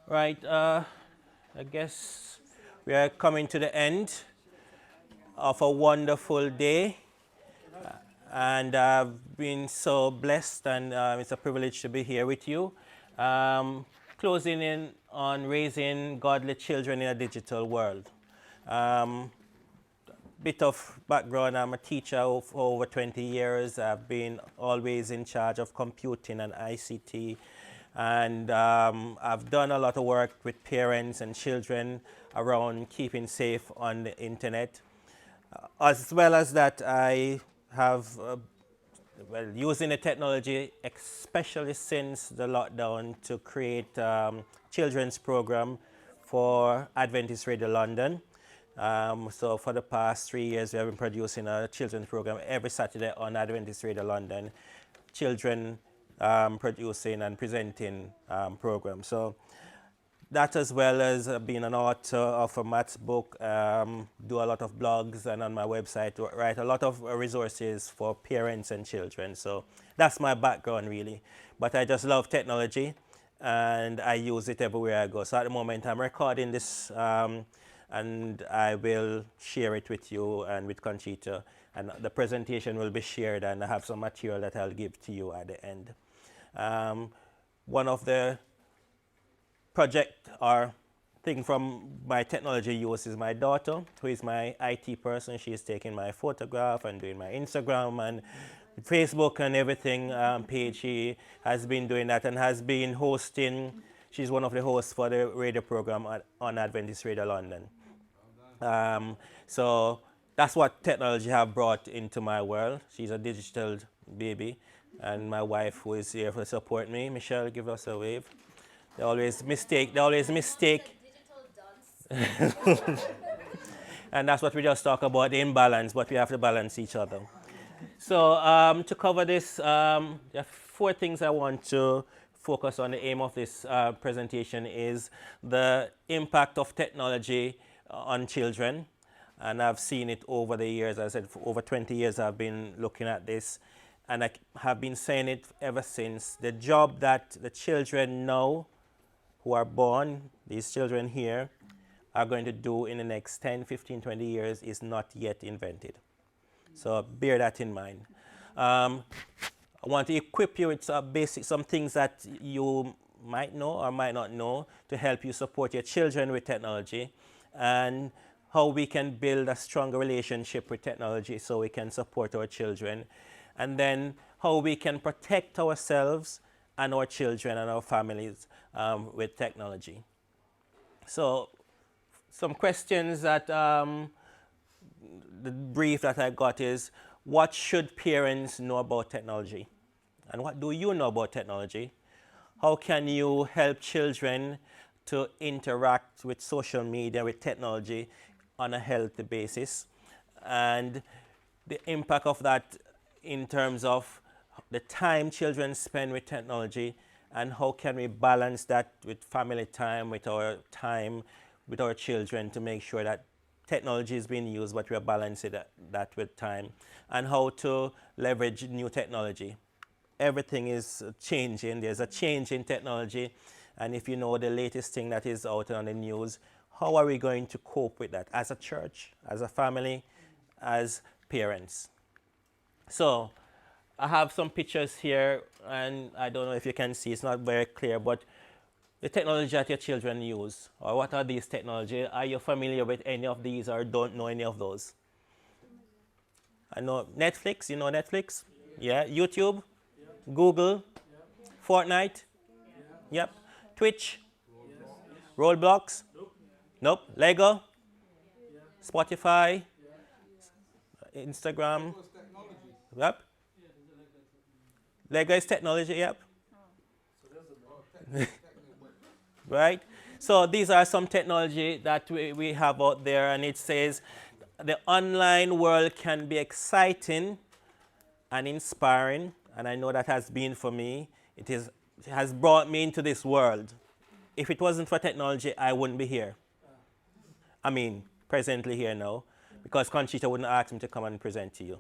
Right, I guess we are coming to the end of a wonderful day, and I've been so blessed, and it's a privilege to be here with you. Um, Closing in on raising godly children in a digital world. Um, Bit of background, I'm a teacher for over 20 years. I've been always in charge of computing and ICT. And I've done a lot of work with parents and children around keeping safe on the internet. As well as that, I have, using the technology, especially since the lockdown, to create children's program for Adventist Radio London. So for the past 3 years, we have been producing a children's program every Saturday on Adventist Radio London. Children producing and presenting programs. So that, as well as being an author of a maths book, do a lot of blogs, and on my website write a lot of resources for parents and children. So that's my background really. But I just love technology and I use it everywhere I go. So at the moment I'm recording this and I will share it with you and with Conchita, and the presentation will be shared, and I have some material that I'll give to you at the end. One of the project or thing from my technology use is my daughter, who is my IT person. She's taking my photograph and doing my Instagram and Facebook and everything page. She has been doing that and has been hosting. She's one of the hosts for the radio program on Adventist Radio London. So that's what technology have brought into my world. She's a digital baby, and my wife, who is here to support me. Michelle, give us a wave. They always mistake. And that's what we just talk about, the imbalance, but we have to balance each other. So to cover this, there are 4 things I want to focus on. The aim of this presentation is the impact of technology on children. And I've seen it over the years. As I said, for over 20 years I've been looking at this. And I have been saying it ever since. The job that the children now who are born, these children here, are going to do in the next 10, 15, 20 years is not yet invented. So bear that in mind. I want to equip you with some things that you might know or might not know to help you support your children with technology, and how we can build a stronger relationship with technology so we can support our children, and then how we can protect ourselves and our children and our families with technology. So some questions that the brief that I got is, what should parents know about technology? And what do you know about technology? How can you help children to interact with social media, with technology on a healthy basis? And the impact of that in terms of the time children spend with technology, and how can we balance that with family time, with our time with our children, to make sure that technology is being used, but we are balancing that with time, and how to leverage new technology. Everything is changing. There's a change in technology, and if you know the latest thing that is out on the news, how are we going to cope with that as a church, as a family, as parents? So I have some pictures here, and I don't know if you can see, it's not very clear, but the technology that your children use, or what are these technology? Are you familiar with any of these or don't know any of those? I know Netflix, you know Netflix? Yeah, YouTube, Google, Fortnite, yep. Twitch, Roblox, nope. Lego, Spotify, Instagram, yep. Lego is technology, yep. Right? So these are some technology that we have out there, and it says the online world can be exciting and inspiring, and I know that has been for me. It has brought me into this world. If it wasn't for technology, I wouldn't be here. I mean, presently here now, because Conchita wouldn't ask me to come and present to you.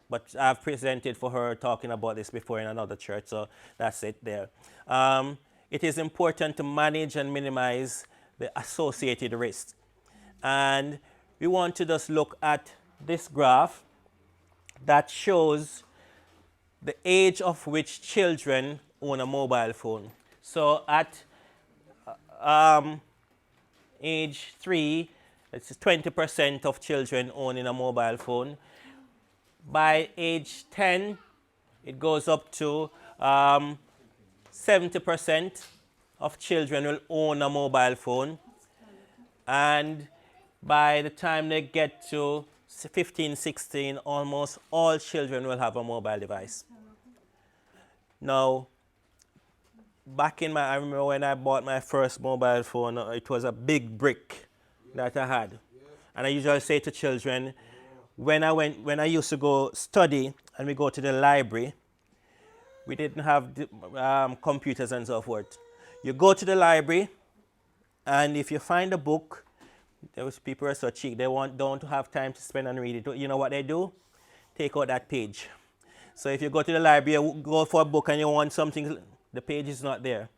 But I've presented for her talking about this before in another church, so that's it there. it is important to manage and minimize the associated risks. And we want to just look at this graph that shows the age of which children own a mobile phone. So at age 3, it's 20% of children owning a mobile phone. By age 10, it goes up to 70% of children will own a mobile phone. And by the time they get to 15, 16, almost all children will have a mobile device. Now, I remember when I bought my first mobile phone, it was a big brick that I had. And I usually say to children, when I used to go study and we go to the library, we didn't have computers and so forth. You go to the library, and if you find a book, those people are so cheap, they don't have time to spend and read it. You know what they do? Take out that page. So if you go to the library, you go for a book and you want something, the page is not there.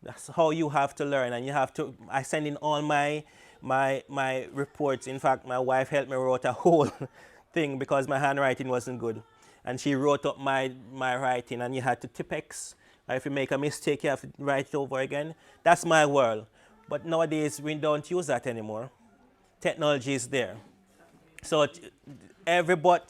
That's how you have to learn, and you have to. I send in all my reports. In fact, my wife helped me write a whole thing because my handwriting wasn't good, and she wrote up my writing, and you had to Tipex. Or if you make a mistake, you have to write it over again. That's my world. But nowadays, we don't use that anymore. Technology is there. So everybody,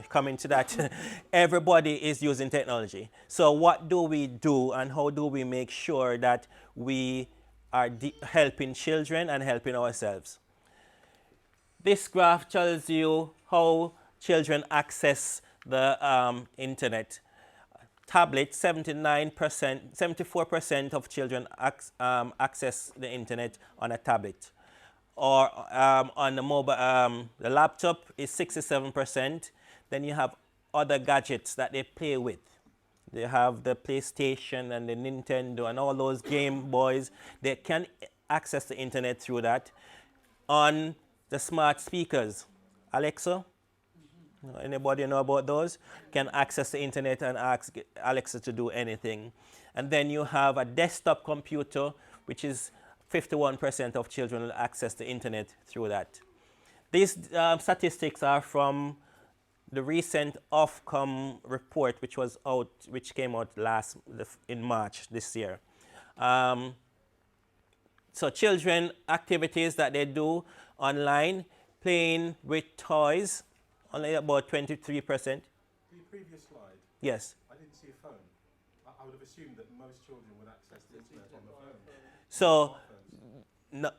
coming to that, everybody is using technology. So what do we do, and how do we make sure that we are helping children and helping ourselves? This graph tells you how children access the internet. Tablet, 74% of children access the internet on a tablet. Or on the mobile, the laptop is 67%. Then you have other gadgets that they play with. They have the PlayStation and the Nintendo and all those Game Boys. They can access the internet through that. On the smart speakers, Alexa, anybody know about those? Can access the internet and ask Alexa to do anything. And then you have a desktop computer, which is 51% of children will access the internet through that. These statistics are from the recent Ofcom report, which came out in March this year. So children activities that they do online, playing with toys, only about 23%. The previous slide. Yes. I didn't see a phone. I would have assumed that most children would access the internet on the phone. So, no,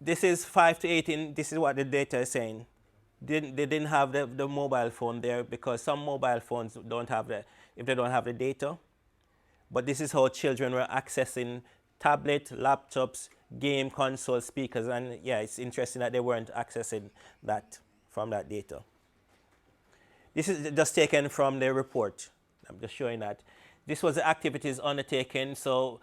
this is 5 to 18. This is what the data is saying. They didn't have the mobile phone there because some mobile phones don't have if they don't have the data. But this is how children were accessing tablet, laptops, game console, speakers, and yeah, it's interesting that they weren't accessing that from that data. This is just taken from the report. I'm just showing that. This was the activities undertaken. So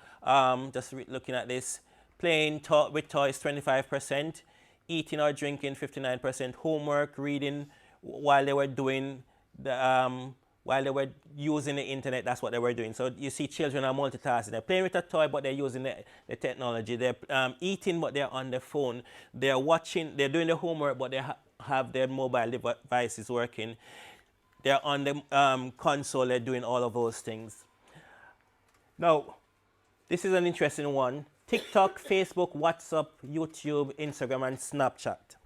just looking at this, playing with toys 25%, eating or drinking 59%, homework, reading while they were doing while they were using the internet. That's what they were doing. So you see children are multitasking. They're playing with a toy, but they're using the technology. They're eating, but they're on the phone. They're watching. They're doing the homework, but they have their mobile devices working. They're on the console. They're doing all of those things. Now, this is an interesting one. TikTok, Facebook, WhatsApp, YouTube, Instagram, and Snapchat.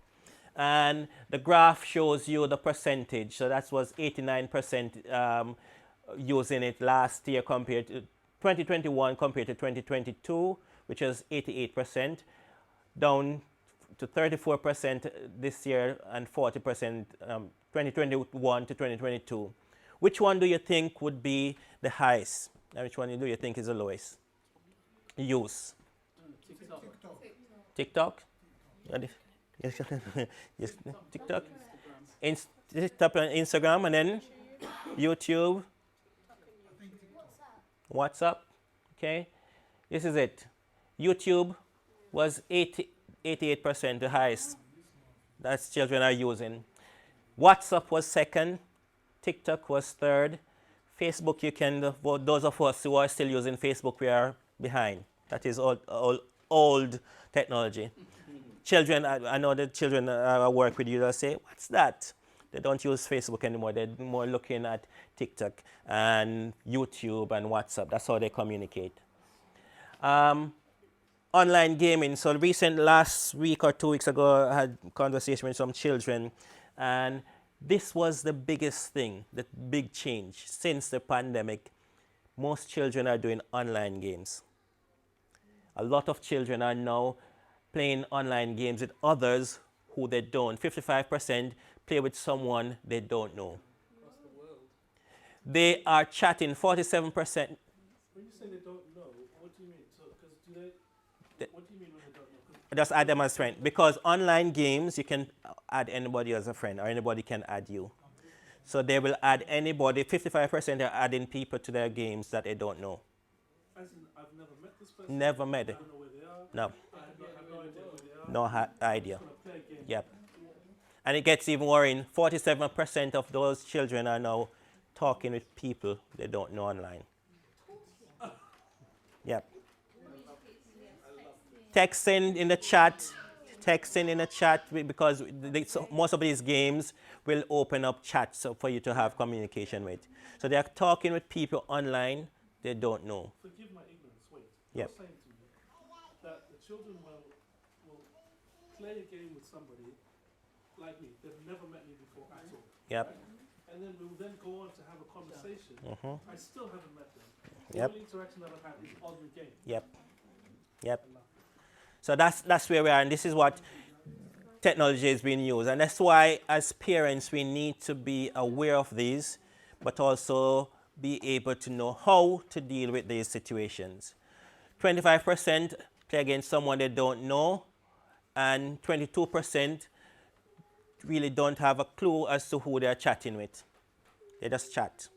And the graph shows you the percentage. So that was 89% using it last year compared to 2021 compared to 2022, which was 88%, down to 34% this year and 40% 2021 to 2022. Which one do you think would be the highest? And which one do you think is the lowest? Use. TikTok? Yes, TikTok. TikTok and Instagram, and then YouTube. WhatsApp. Okay. This is it. YouTube was 88%, the highest. That's children are using. WhatsApp was second. TikTok was third. Facebook, you can, those of us who are still using Facebook, we are behind. That is old technology. Children, I know the children I work with, you, they'll say, what's that? They don't use Facebook anymore. They're more looking at TikTok and YouTube and WhatsApp. That's how they communicate. Online gaming. So last week or 2 weeks ago, I had a conversation with some children, and this was the biggest thing, the big change since the pandemic. Most children are doing online games. A lot of children are now playing online games with others who they don't. 55% play with someone they don't know. Across the world. They are chatting, 47%. When you say they don't know, what do you mean? So, because do they? What do you mean when they don't know? 'Cause Just add them as friend. Because online games, you can add anybody as a friend, or anybody can add you. So they will add anybody. 55% are adding people to their games that they don't know. as in, I've never met this person. Never met I them. don't know where they are. No, I have no idea where they are. no idea. I'm just gonna play a game. Yep. And it gets even worrying. 47% of those children are now talking with people they don't know online. Yep. Texting in the chat, because most of these games will open up chats for you to have communication with. So they are talking with people online they don't know. Forgive my ignorance. Wait. Yep. You're saying to me that the children will play a game with somebody like me. They've never met me before at all. Yep. And then we'll then go on to have a conversation. I still haven't met them. The Yep. only interaction that I've had is on the game. Yep. Yep. So that's where we are, and this is what technology is being used. And that's why, as parents, we need to be aware of these, but also be able to know how to deal with these situations. 25% play against someone they don't know, and 22% really don't have a clue as to who they're chatting with. They just chat.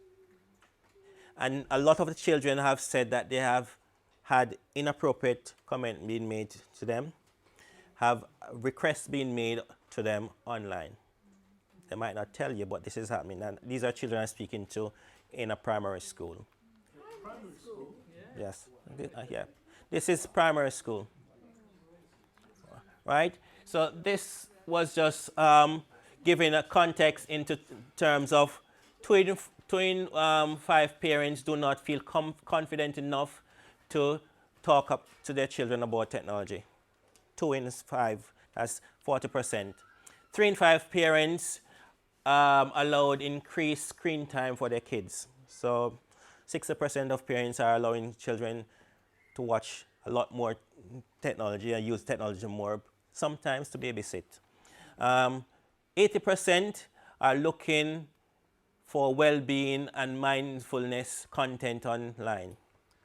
And a lot of the children have said that they have had inappropriate comment being made to them, have requests being made to them online. They might not tell you, but this is happening. And these are children I'm speaking to in a primary school. Primary school. Yes. Yeah. This is primary school. Right? So this was just giving a context into terms of 5 parents do not feel confident enough to talk up to their children about technology. 2 in 5, that's 40%. 3 in 5 parents allowed increased screen time for their kids. So 60% of parents are allowing children to watch a lot more technology and use technology more, sometimes to babysit. 80% are looking for well-being and mindfulness content online,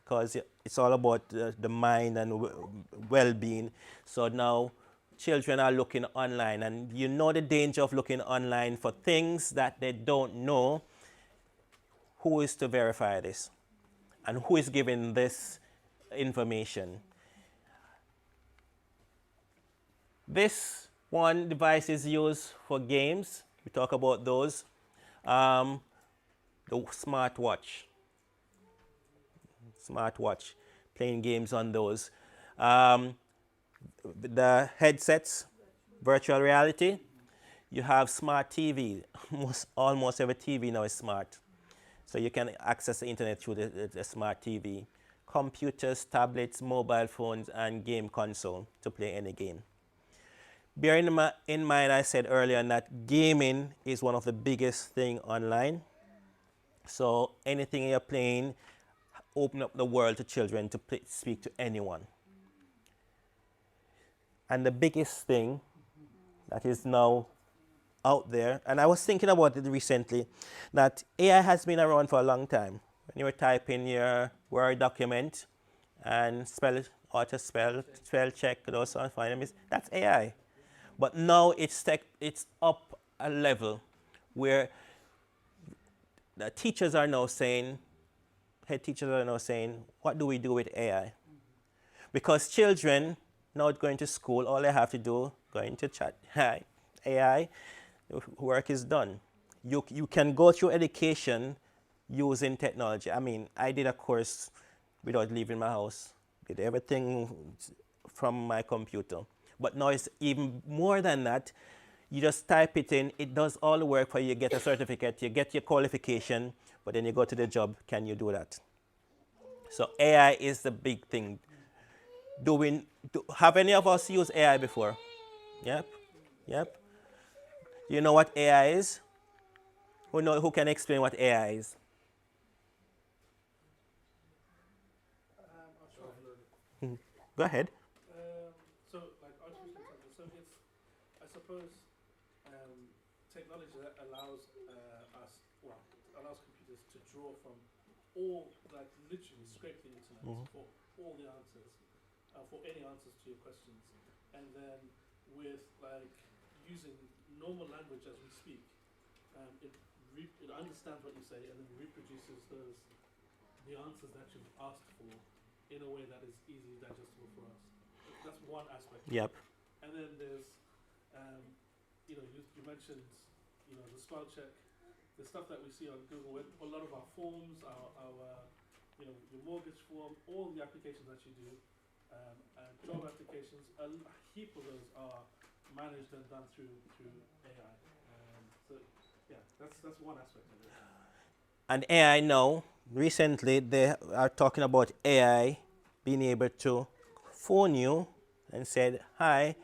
because it's all about the mind and well-being. So now children are looking online, and you know the danger of looking online for things that they don't know. Who is to verify this? And who is giving this information? This one device is used for games. We talk about those. The smartwatch, playing games on those. The headsets, virtual reality. You have smart TV. Almost every TV now is smart. So you can access the internet through the smart TV. Computers, tablets, mobile phones, and game console to play any game. Bearing in mind, I said earlier that gaming is one of the biggest things online. So anything you're playing, open up the world to children to speak to anyone. And the biggest thing that is now out there, and I was thinking about it recently, that AI has been around for a long time. When you were typing your Word document and auto spell check, those sort of things, that's AI. But now it's up a level where the head teachers are now saying, what do we do with AI? Because children now going to school, all they have to do, going to chat, hi, AI, work is done. You can go through education using technology. I mean, I did a course without leaving my house Get everything from my computer. But now it's even more than that. You just type it in, it does all the work for you, you get a certificate, you get your qualification, but then you go to the job, can you do that? So AI is the big thing. Have any of us used AI before? Yep, yep. Do you know what AI is? Who can explain what AI is? I'll try. Go ahead. So, like artificial intelligence, so it's, I suppose, technology that allows allows computers to draw from all, like literally scrape the internet for all the answers, for any answers to your questions, and then with like using normal language as we speak, it understands what you say and then reproduces the answers that you've asked for in a way that is easily digestible for us. That's one aspect. Yep. And then there's, you mentioned, the spell check, the stuff that we see on Google, with a lot of our forms, your mortgage form, all the applications that you do, and job applications, a heap of those are managed and done through AI. So yeah, that's one aspect of it. And AI now, recently they are talking about AI being able to phone you and said, hi,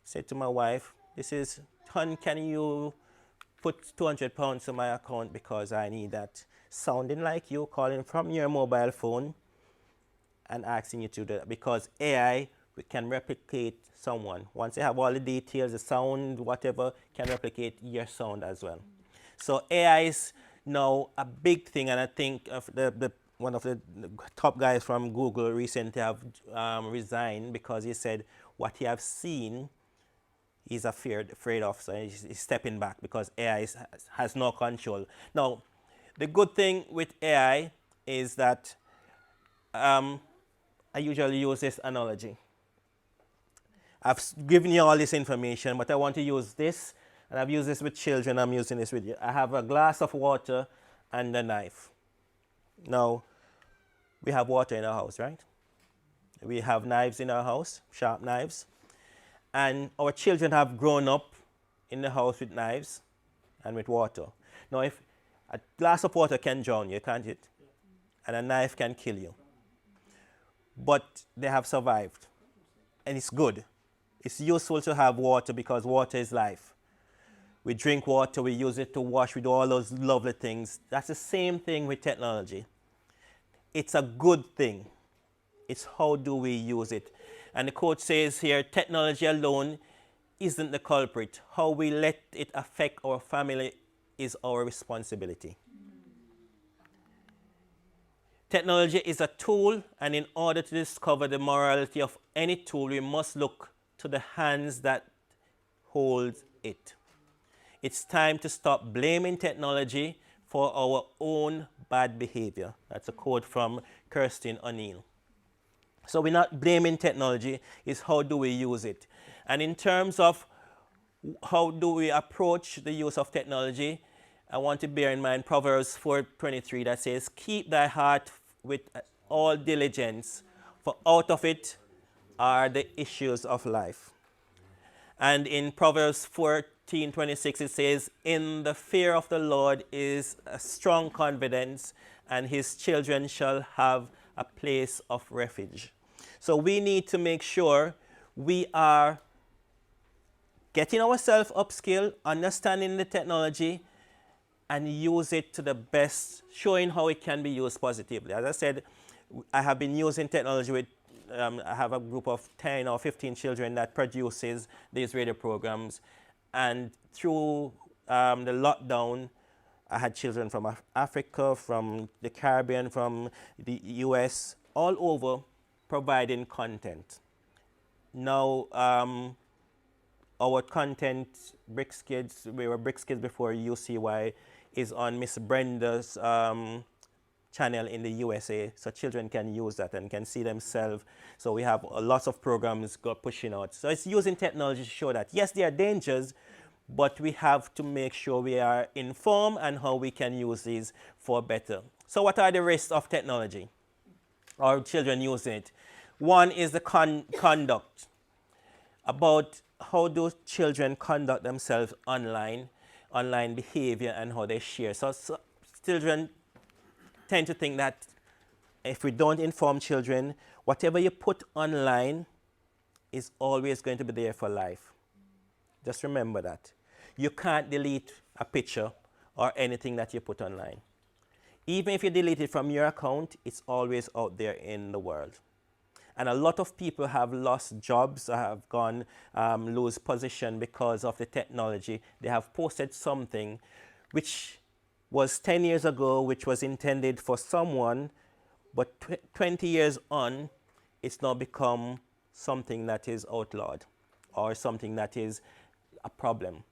said to my wife, hon, can you put £200 to my account because I need that. Sounding like you calling from your mobile phone and asking you to do that, because AI can replicate someone. Once they have all the details, the sound, whatever, can replicate your sound as well. So AI is now a big thing, and I think one of the top guys from Google recently have resigned because he said what he have seen he's afraid of, so he's stepping back because AI has no control. Now, the good thing with AI is that I usually use this analogy. I've given you all this information, but I want to use this, and I've used this with children, I'm using this with you. I have a glass of water and a knife. Now, we have water in our house, right? We have knives in our house, sharp knives. And our children have grown up in the house with knives and with water. Now, if a glass of water can drown you, can't it? And a knife can kill you. But they have survived. And it's good. It's useful to have water because water is life. We drink water, we use it to wash, we do all those lovely things. That's the same thing with technology. It's a good thing. It's how do we use it. And the quote says here, technology alone isn't the culprit. How we let it affect our family is our responsibility. Technology is a tool, and in order to discover the morality of any tool, we must look to the hands that hold it. It's time to stop blaming technology for our own bad behavior. That's a quote from Kirsten O'Neill. So we're not blaming technology, it's how do we use it. And in terms of how do we approach the use of technology, I want to bear in mind Proverbs 4:23 that says, keep thy heart with all diligence, for out of it are the issues of life. And in Proverbs 14:26 it says, in the fear of the Lord is a strong confidence, and his children shall have a place of refuge. So we need to make sure we are getting ourselves upskilled, understanding the technology, and use it to the best, showing how it can be used positively. As I said, I have been using technology with, I have a group of 10 or 15 children that produces these radio programs. And through the lockdown, I had children from Africa, from the Caribbean, from the US, all over providing content. Now, our content, Bricks Kids, we were Bricks Kids before UCY, is on Miss Brenda's channel in the USA, so children can use that and can see themselves. So we have lots of programs pushing out. So it's using technology to show that, yes, there are dangers, but we have to make sure we are informed and how we can use these for better. So what are the risks of technology or children using it? One is the conduct, about how do children conduct themselves online, online behavior, and how they share. So children tend to think that if we don't inform children, whatever you put online is always going to be there for life. Just remember that. You can't delete a picture or anything that you put online. Even if you delete it from your account, it's always out there in the world. And a lot of people have lost jobs or have gone lose position because of the technology. They have posted something which was 10 years ago, which was intended for someone, but 20 years on, it's now become something that is outlawed or something that is a problem.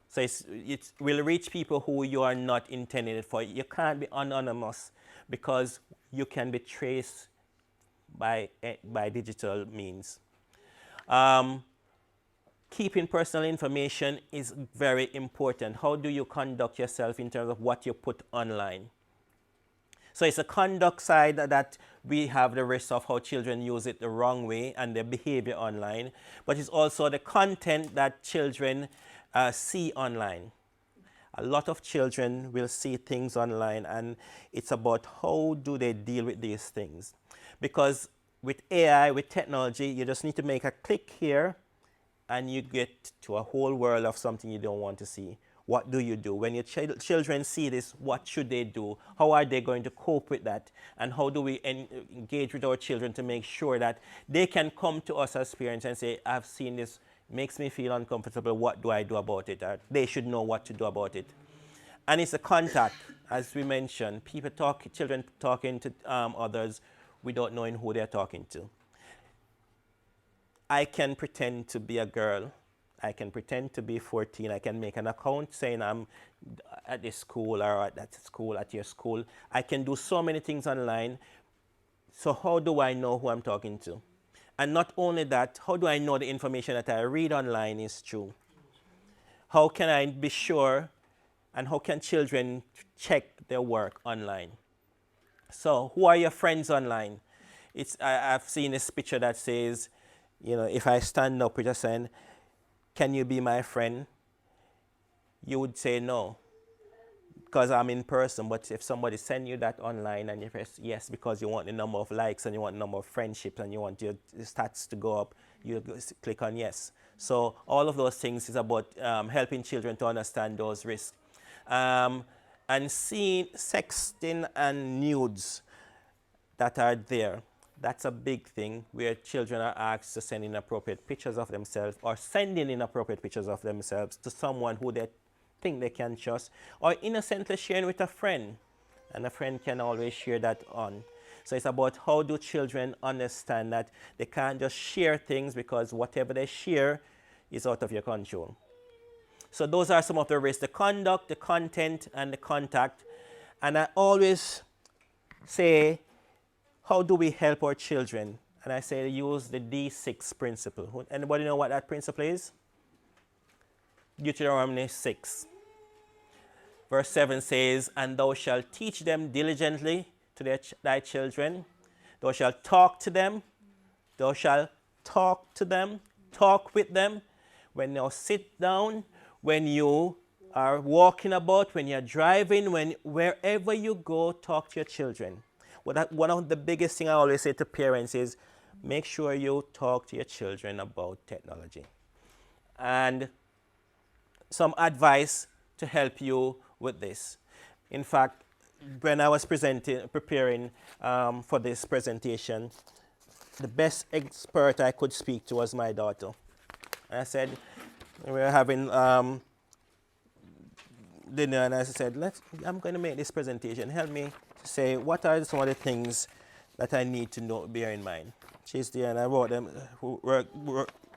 So it will reach people who you are not intended for. You can't be anonymous because you can be traced by digital means. Keeping personal information is very important. How do you conduct yourself in terms of what you put online? So it's a conduct side that we have the risk of how children use it the wrong way and their behavior online, but it's also the content that children see online. A lot of children will see things online, and it's about how do they deal with these things. Because with AI, with technology, you just need to make a click here and you get to a whole world of something you don't want to see. What do you do? When your children see this, what should they do? How are they going to cope with that? And how do we engage with our children to make sure that they can come to us as parents and say, I've seen this, makes me feel uncomfortable, what do I do about it? Or they should know what to do about it. And it's a contact, as we mentioned. Children talking to others without knowing who they're talking to. I can pretend to be a girl. I can pretend to be 14. I can make an account saying I'm at this school or at that school, at your school. I can do so many things online. So how do I know who I'm talking to? And not only that, how do I know the information that I read online is true? How can I be sure, and how can children check their work online? So who are your friends online? I've seen this picture that says, if I stand up with a saying, can you be my friend? You would say no, because I'm in person. But if somebody send you that online and you press yes because you want the number of likes and you want the number of friendships and you want your stats to go up, you click on yes. So all of those things is about helping children to understand those risks. And seeing sexting and nudes that are there. That's a big thing where children are asked to send inappropriate pictures of themselves or sending inappropriate pictures of themselves to someone who they think they can trust, or innocently sharing with a friend. And a friend can always share that on. So it's about how do children understand that they can't just share things because whatever they share is out of your control. So those are some of the risks: the conduct, the content, and the contact. And I always say, how do we help our children? And I say use the D6 principle. Anybody know what that principle is? Deuteronomy 6. Verse 7 says, and thou shalt teach them diligently to thy children. Thou shalt talk to them. Thou shalt talk to them. Talk with them. When you sit down, when you are walking about, when you're driving, wherever you go, talk to your children. Well, one of the biggest things I always say to parents is make sure you talk to your children about technology. And some advice to help you with this. In fact, when I was preparing for this presentation, the best expert I could speak to was my daughter. And I said, we were having dinner, and I said, I'm going to make this presentation. Help me to say what are some of the things that I need to bear in mind. She's there, and I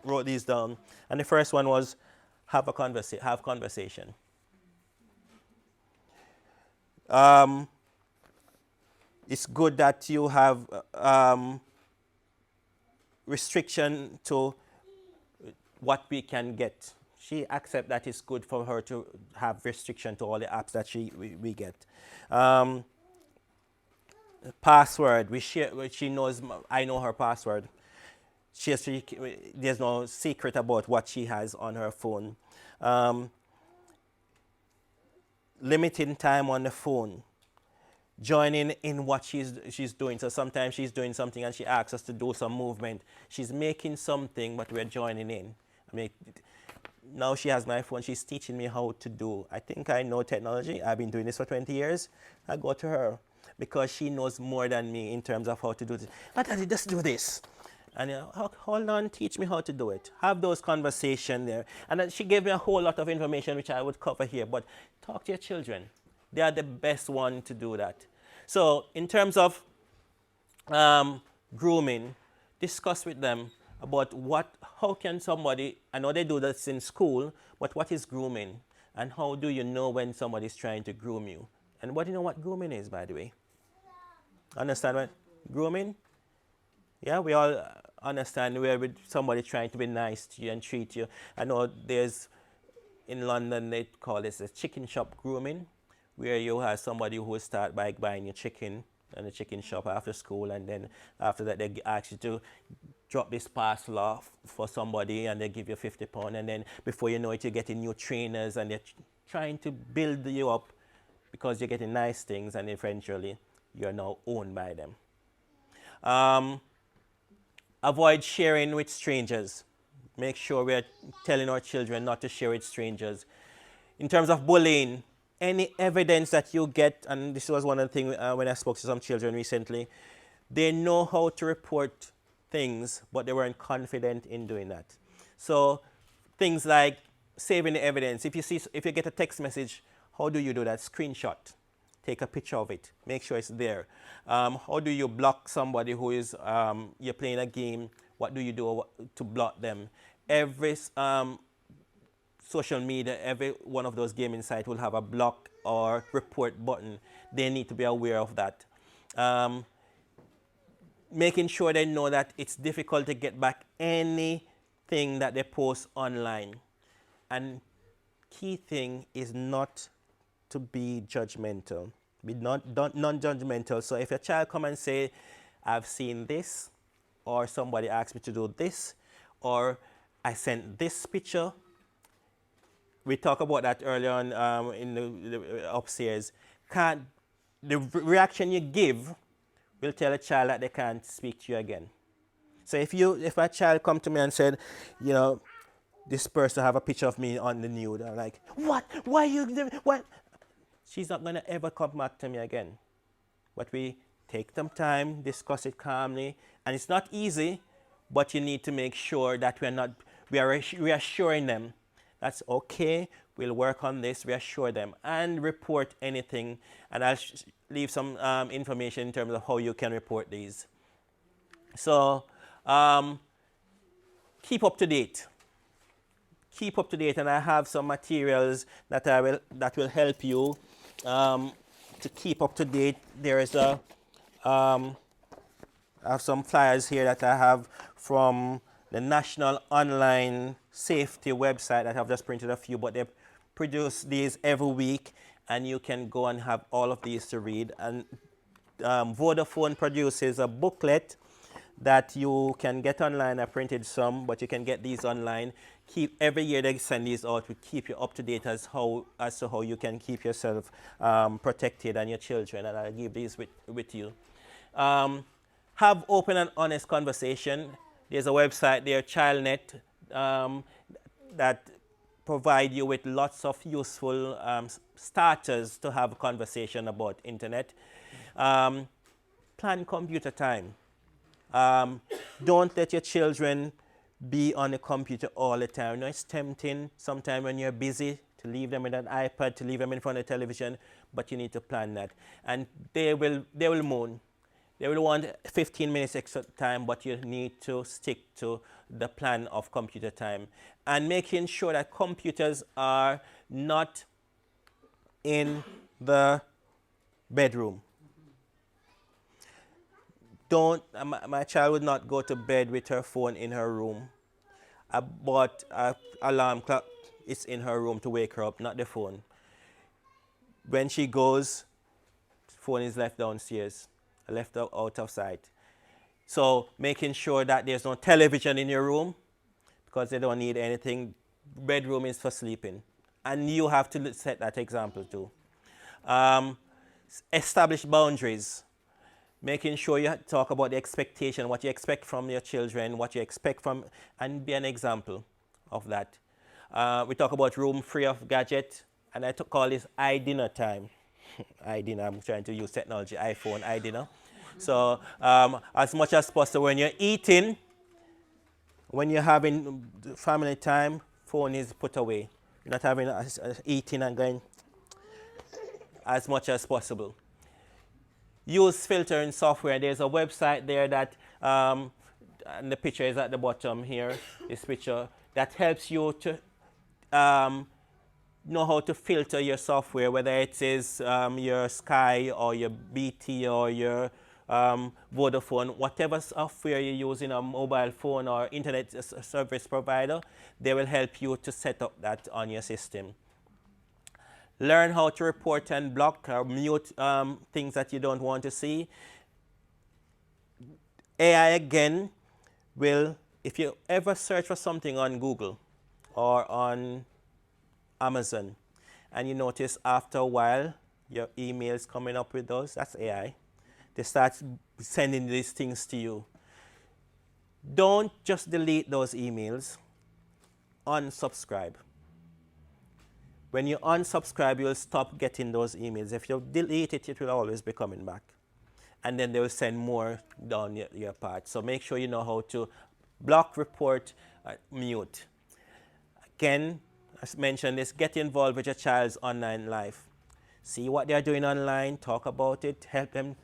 wrote these down. And the first one was have conversation. It's good that you have restriction to what we can get. She accepts that it's good for her to have restriction to all the apps that we get. Password, we share. She knows I know her password. there's no secret about what she has on her phone. Um, Limiting time on the phone, joining in what she's doing. So sometimes she's doing something and she asks us to do some movement. She's making something, but we're joining in. I mean, now she has my phone. She's teaching me how to do. I think I know technology. I've been doing this for 20 years. I go to her because she knows more than me in terms of how to do this. But Daddy, just do this. And hold on, teach me how to do it. Have those conversations there. And then she gave me a whole lot of information which I would cover here. But talk to your children. They are the best one to do that. So in terms of grooming, discuss with them about how can somebody, I know they do this in school, but what is grooming? And how do you know when somebody is trying to groom you? And what do you know what grooming is, by the way? Understand what grooming? Yeah, we all understand where with somebody trying to be nice to you and treat you. I know in London they call this a chicken shop grooming, where you have somebody who will start by buying your chicken in the chicken shop after school, and then after that they ask you to drop this parcel off for somebody and they give you £50, and then before you know it you're getting new trainers and they're trying to build you up because you're getting nice things, and eventually you're now owned by them. Avoid sharing with strangers. Make sure we're telling our children not to share with strangers. In terms of bullying, any evidence that you get, and this was one of the things when I spoke to some children recently, they know how to report things, but they weren't confident in doing that. So things like saving the evidence. If you get a text message, how do you do that? Screenshot. Take a picture of it. Make sure it's there. How do you block somebody who is, you're playing a game? What do you do to block them? Every social media, every one of those gaming sites will have a block or report button. They need to be aware of that. Making sure they know that it's difficult to get back anything that they post online. And key thing is not to be judgmental. Be non-judgmental. So if a child come and say, I've seen this, or somebody asked me to do this, or I sent this picture. We talked about that earlier on in the upstairs. The reaction you give will tell a child that they can't speak to you again. So if a child come to me and said, this person have a picture of me on the nude, I'm like, what? Why you doing? What? She's not gonna ever come back to me again. But we take some time, discuss it calmly, and it's not easy, but you need to make sure that we are reassuring them. That's okay, we'll work on this, reassure them, and report anything. And I'll leave some information in terms of how you can report these. So, keep up to date. Keep up to date, and I have some materials that will help you to keep up to date. There is I have some flyers here that I have from the National Online Safety website that I've just printed a few, but they produce these every week, and you can go and have all of these to read. And Vodafone produces a booklet that you can get online. I printed some, but you can get these online. Every year they send these out to keep you up to date as to how you can keep yourself protected and your children, and I'll give these with you. Have open and honest conversation. There's a website there, ChildNet, that provide you with lots of useful starters to have a conversation about internet. Plan computer time. Don't let your children be on the computer all the time. It's tempting sometimes when you're busy to leave them with an iPad, to leave them in front of the television, but you need to plan that. And they will moan. They will want 15 minutes extra time, but you need to stick to the plan of computer time. And making sure that computers are not in the bedroom. My child would not go to bed with her phone in her room. I bought an alarm clock. It's in her room to wake her up, not the phone. When she goes, phone is left downstairs, left out of sight. So making sure that there's no television in your room because they don't need anything. Bedroom is for sleeping. And you have to set that example too. Establish boundaries. Making sure you talk about the expectation, what you expect from your children, what you expect from, and be an example of that. We talk about room free of gadget, and I call this iDinner time. iDinner, I'm trying to use technology, iPhone, iDinner. So as much as possible, when you're eating, when you're having family time, phone is put away. You're not having eating and going as much as possible. Use filtering software. There's a website there that, and the picture is at the bottom here, this picture, that helps you to know how to filter your software, whether it is your Sky or your BT or your Vodafone, whatever software you use in a mobile phone or internet service provider, they will help you to set up that on your system. Learn how to report and block or mute things that you don't want to see. AI again will, if you ever search for something on Google or on Amazon and you notice after a while your emails coming up with those, that's AI. They start sending these things to you. Don't just delete those emails, unsubscribe. When you unsubscribe, you'll stop getting those emails. If you delete it, it will always be coming back. And then they will send more down your path. So make sure you know how to block, report, mute. Again, as mentioned, is get involved with your child's online life. See what they're doing online, talk about it, help them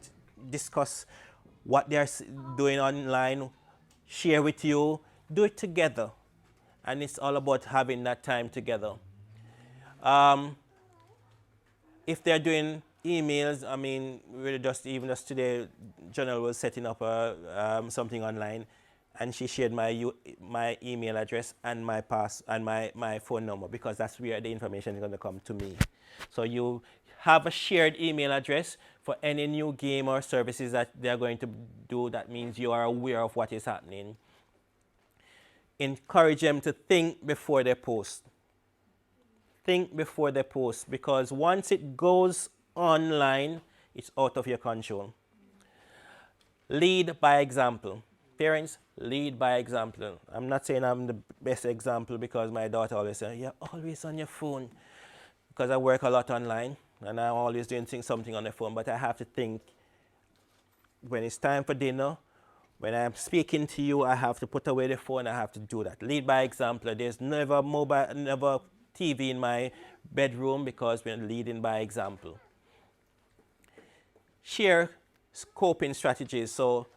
discuss what they're doing online, share with you, do it together. And it's all about having that time together. If they're doing emails, I mean, we're just today, Janelle was setting up something online, and she shared my email address and my phone number because that's where the information is going to come to me. So you have a shared email address for any new game or services that they're going to do. That means you are aware of what is happening. Encourage them to think before they post. Think before they post, because once it goes online, it's out of your control. Lead by example. Parents, lead by example. I'm not saying I'm the best example because my daughter always says, you're always on your phone. Because I work a lot online and I'm always doing something on the phone, but I have to think when it's time for dinner, when I'm speaking to you, I have to put away the phone, I have to do that. Lead by example. There's never TV in my bedroom because we're leading by example. Share coping strategies. So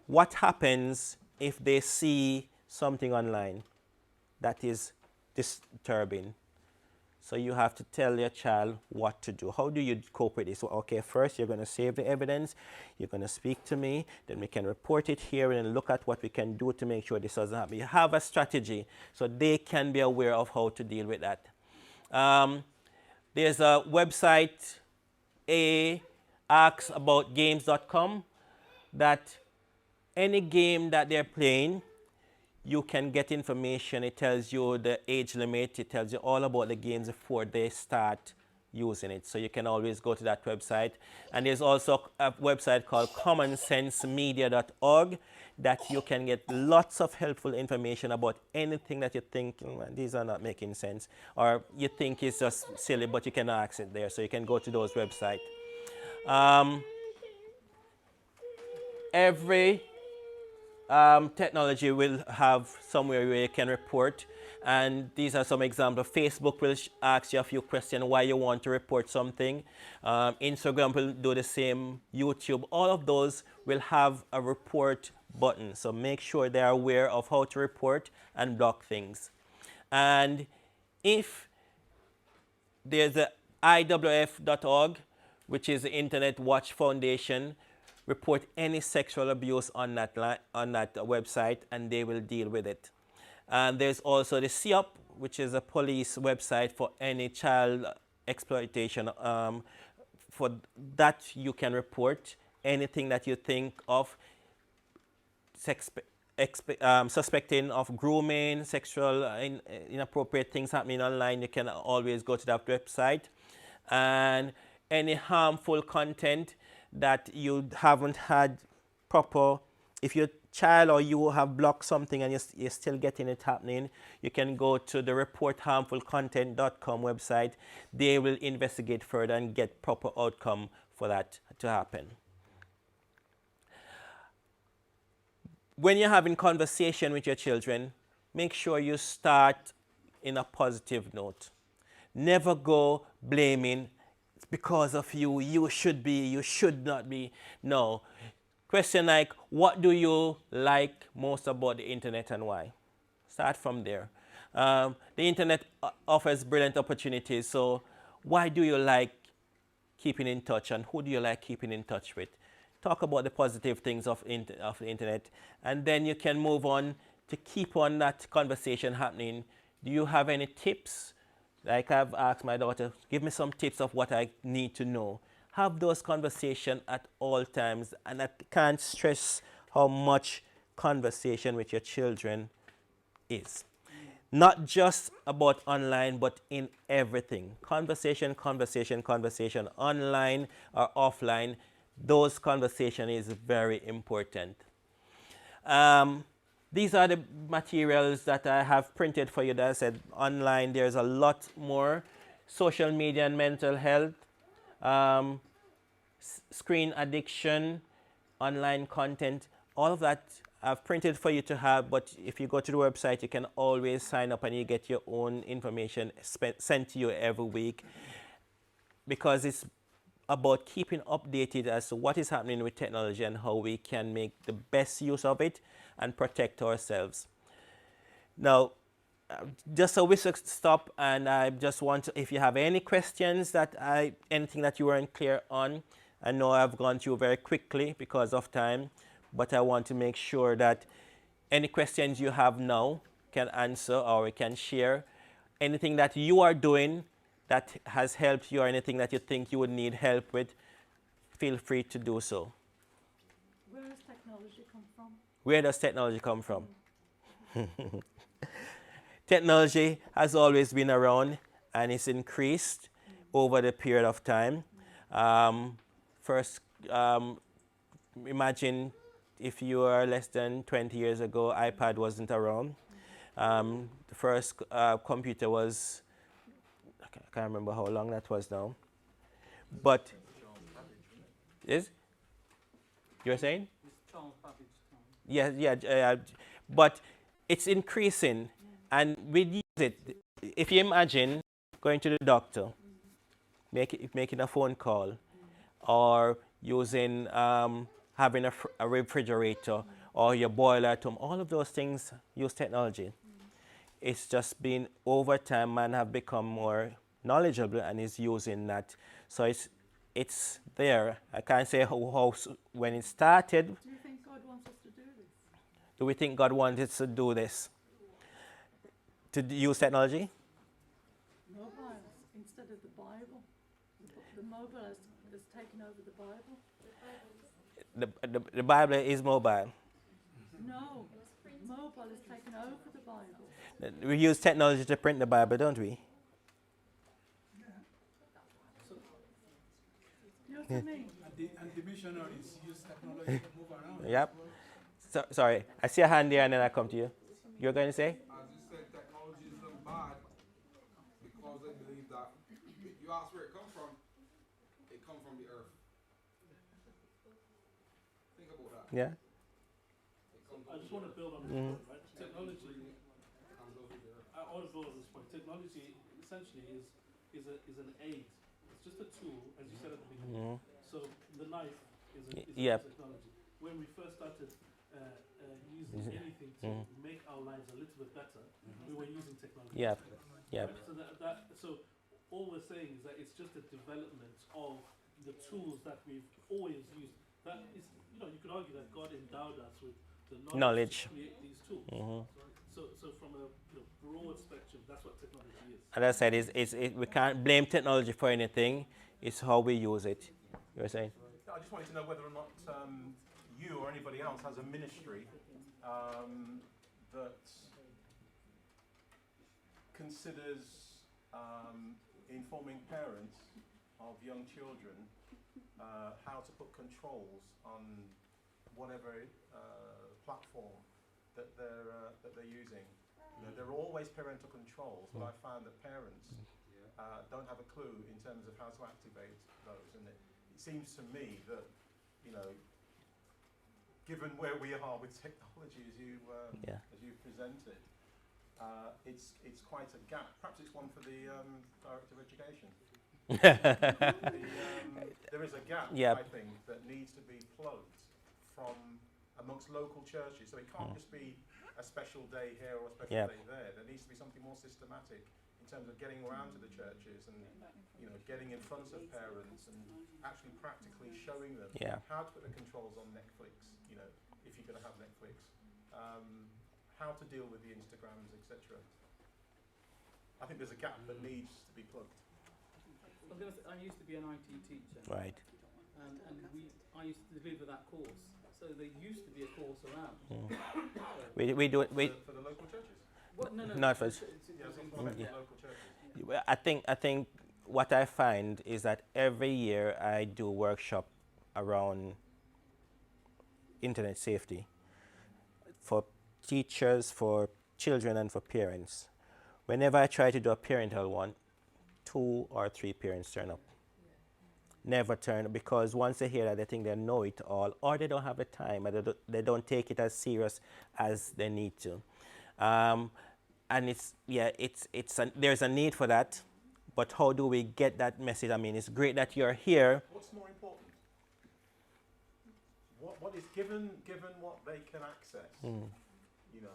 what happens if they see something online that is disturbing? So you have to tell your child what to do. How do you cope with this? So, okay, first you're going to save the evidence. You're going to speak to me. Then we can report it here and look at what we can do to make sure this doesn't happen. You have a strategy so they can be aware of how to deal with that. There's a website, askaboutgames.com, that any game that they're playing, you can get information. It tells you the age limit. It tells you all about the games before they start using it. So you can always go to that website. And there's also a website called commonsensemedia.org that you can get lots of helpful information about anything that you think, these are not making sense, or you think is just silly, but you cannot access it there. So you can go to those websites. Every technology will have somewhere where you can report, and these are some examples. Facebook will ask you a few questions why you want to report something. Instagram will do the same. YouTube, all of those will have a report button. So make sure they are aware of how to report and block things. And if there's the IWF.org, which is the Internet Watch Foundation, report any sexual abuse on that website, and they will deal with it. And there's also the CEOP, which is a police website for any child exploitation. For that, you can report anything that you think of. suspecting of grooming, sexual inappropriate things happening online, you can always go to that website. And any harmful content that you haven't had proper, if your child or you have blocked something and you're still getting it happening, you can go to the reportharmfulcontent.com website. They will investigate further and get proper outcome for that to happen. When you're having conversation with your children, make sure you start in a positive note. Never go blaming, it's because of you, you should be, you should not be. No. Question like, what do you like most about the internet and why? Start from there. The internet offers brilliant opportunities, so why do you like keeping in touch and who do you like keeping in touch with? Talk about the positive things of the internet, and then you can move on to keep on that conversation happening. Do you have any tips? Like I've asked my daughter, give me some tips of what I need to know. Have those conversations at all times, and I can't stress how much conversation with your children is. Not just about online, but in everything. Conversation, conversation, conversation, online or offline. Those conversation is very important. These are the materials that I have printed for you that I said online. There's a lot more. Social media and mental health, screen addiction, online content, all of that I've printed for you to have, but if you go to the website, you can always sign up and you get your own information sent to you every week, because it's about keeping updated as to what is happening with technology and how we can make the best use of it and protect ourselves. Now, just so we stop, and I just want to, if you have any questions anything that you weren't clear on, I know I've gone through very quickly because of time, but I want to make sure that any questions you have now can answer or we can share. Anything that you are doing that has helped you or anything that you think you would need help with, feel free to do so. Where does technology come from? Where does technology come from? Technology has always been around and it's increased over the period of time. First, imagine if you are less than 20 years ago, iPad wasn't around. The first computer was, I can't remember how long that was now. But, is? You were saying? Yeah, but it's increasing, and we use it. If you imagine going to the doctor, making a phone call, or using having a refrigerator or your boiler at home, all of those things use technology. It's just been over time, man have become more knowledgeable and is using that. So it's there. I can't say how when it started. Do you think God wants us to do this? Do we think God wanted us to do this? To use technology? Mobiles instead of the Bible. The mobile has taken over the Bible. The Bible is mobile. No, mobile has taken over the Bible. We use technology to print the Bible, don't we? You know what I mean? And the missionaries use technology to move around. Yep. Sorry, I see a hand there and then I come to you. You're going to say? As you said, technology isn't bad because I believe that you ask where it comes from the earth. Think about that. Yeah. I just want to build on this point, right? Technology, I want to build on this point. Technology essentially is an aid. It's just a tool, as you said at the beginning. So the knife is a technology. When we first started using anything to make our lives a little bit better, we were using technology. Yeah. Right? So all we're saying is that it's just a development of the tools that we've always used. That is, you could argue that God endowed us with the knowledge to create these tools. So from a broad spectrum, that's what technology is. As I said, we can't blame technology for anything. It's how we use it. You were saying? I just wanted to know whether or not you or anybody else has a ministry that considers informing parents of young children how to put controls on whatever platform that they're using. You know, there are always parental controls, but I found that parents don't have a clue in terms of how to activate those. And it seems to me that, you know, given where we are with technology as you presented, it's quite a gap. Perhaps it's one for the Director of Education. There is a gap, I think, that needs to be plugged from amongst local churches. So it can't just be a special day here or a special day there. There needs to be something more systematic in terms of getting around to the churches and, you know, getting in front of parents and actually practically showing them how to put the controls on Netflix, you know, if you're going to have Netflix, how to deal with the Instagrams, etc. I think there's a gap that needs to be plugged. I used to be an IT teacher. Right. And I used to deliver that course. So there used to be a course around. We do it. For the local churches? What? No. Not for. Local churches. Well, I think what I find is that every year I do a workshop around internet safety for teachers, for children, and for parents. Whenever I try to do a parental one, 2 or 3 parents turn up. Never turn, because once they hear that, they think they know it all, or they don't have the time, or they don't take it as serious as they need to. And there's a need for that, but how do we get that message? I mean, it's great that you're here. What's more important? What is given what they can access? You know,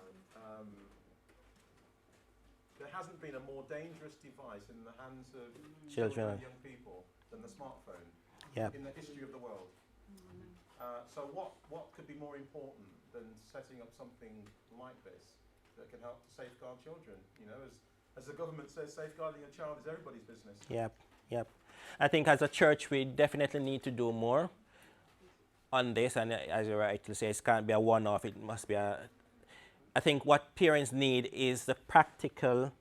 there hasn't been a more dangerous device in the hands of children and young people than the smartphone in the history of the world. So what could be more important than setting up something like this that can help to safeguard children? You know, as the government says, safeguarding a child is everybody's business. Yep. I think as a church we definitely need to do more on this, and as you're right to say, it can't be a one-off, it must be I think what parents need is the practical.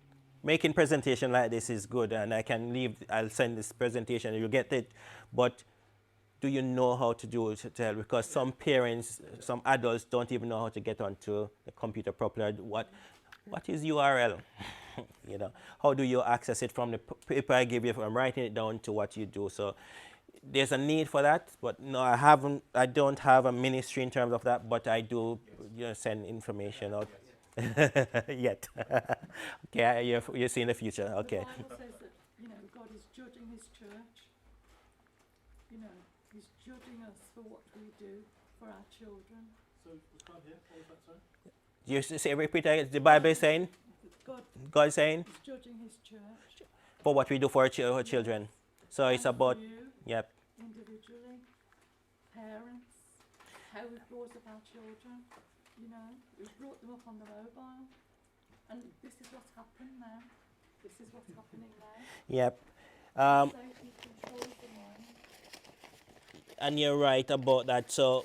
Making presentation like this is good, and I'll send this presentation, you'll get it, but do you know how to do it? Because some parents, some adults don't even know how to get onto the computer properly. What is URL? You know, how do you access it from the paper I give you, from writing it down to what you do? So there's a need for that, but no, I don't have a ministry in terms of that, but I do send information out. Yet. Okay, you see in the future. Okay. The Bible says that, you know, God is judging his church. You know, he's judging us for what we do for our children. So we can't hear. What was that, sorry? You say, repeat again. The Bible is saying? God is saying? He's judging his church. For what we do for our children. So it's about, you, individually, parents, how we brought up our children. You know, we've brought them up on the mobile, and this is what's happened now. This is what's happening now. Yep. Safety controls the mind. And you're right about that. So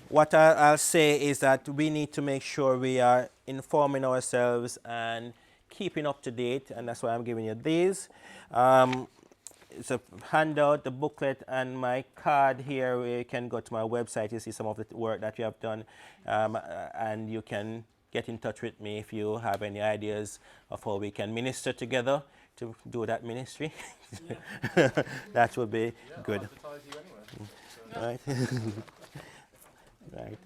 what I'll say is that we need to make sure we are informing ourselves and keeping up to date, and that's why I'm giving you these. It's a handout, the booklet, and my card here. You can go to my website, you see some of the work that you have done, and you can get in touch with me if you have any ideas of how we can minister together to do that ministry. That would be good. I'll advertise you anyway. Right. Right.